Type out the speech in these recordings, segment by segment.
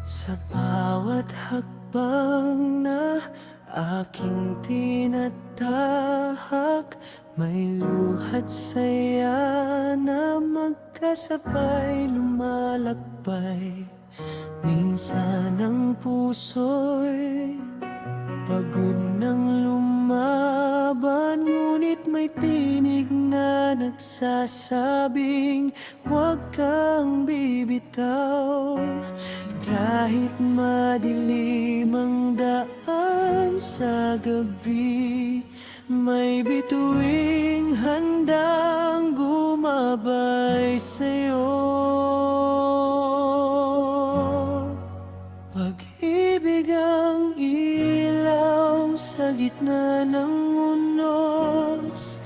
Sa bawat hakbang na aking tinatahak, may luhat saya na magkasabay lumalakbay. Minsan ang puso'y pagod ng lumaban, ngunit may tinig na nagsasabing huwag kang bibitaw. Kahit madilim ang daan sa gabi, may bituing handang gumabay sa'yo. Pag-ibig ang ilaw sa gitna ng unos,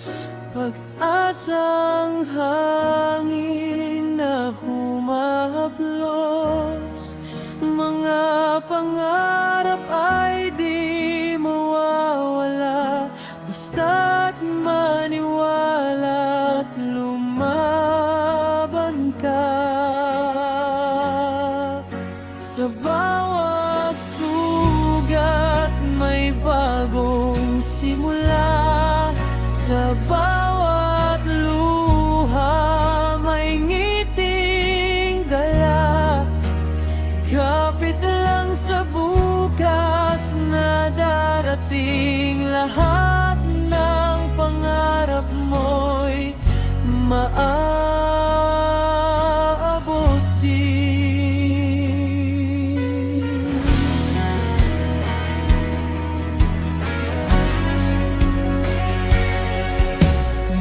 pag-asang hangin na humahaplos. Mga pangarap ay di mawawala, basta't maniwala at lumaban ka. Sa bawat sugat may bagong simula, sa bawat luha may ngiting dala. Kapit lang sa bukas na darating, lahat ng pangarap mo'y maaabot din.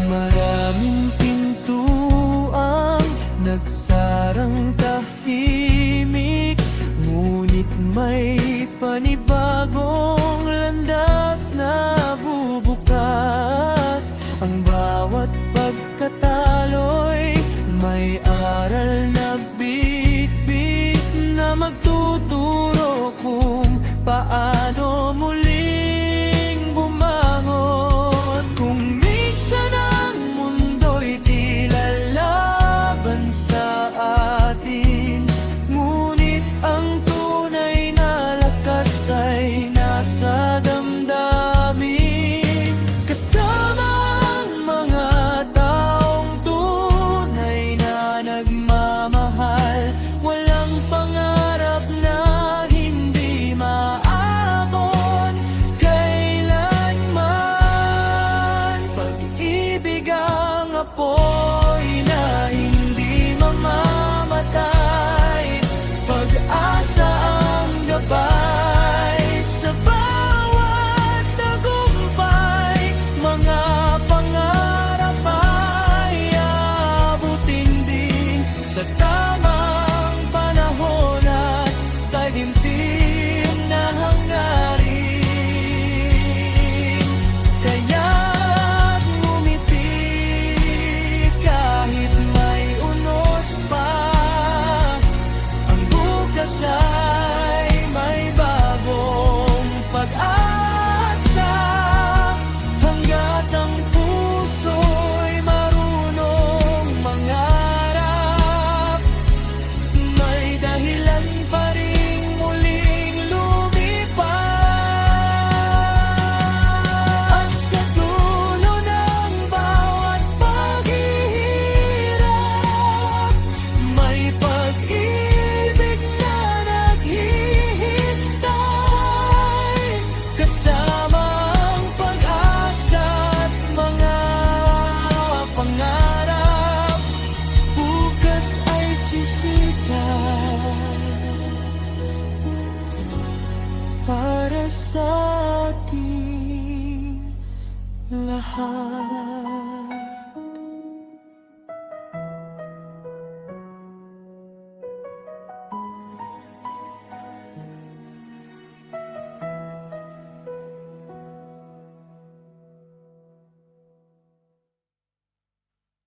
Maraming pintuang nagsarang tahimik, ngunit may panibagong landas na bubukas. Ang bawat pagkatalo'y may aral na bit-bit na magtuturo kung paano muling bumangon. Kung minsan ang mundo'y tila laban sa atin, ngunit ang tunay na lakas ay nasa damdamin. Kasama ang mga taong tunay na nagmamahal, walang pangarap na hindi maabot kailanman. Pag-ibig ang apoy na hindi mamamatay, pag-asa ang gabay sa bawat tagumpay. Mga pangarap ay abutin din sa tamang panahon at taimtim na hangarin. Kaya't ngumiti kahit may unos pa, ang bukas ay may bagong pag-asa. Hanggat ang puso'y marunong mangarap, may dahilan pa ring muling lumipad. At sa dulo ng bawat paghihirap, may pag-ibig na naghihintay. Kasama ang pag-asa at mga pangarap, bukas ay sisikat para sa ating lahat.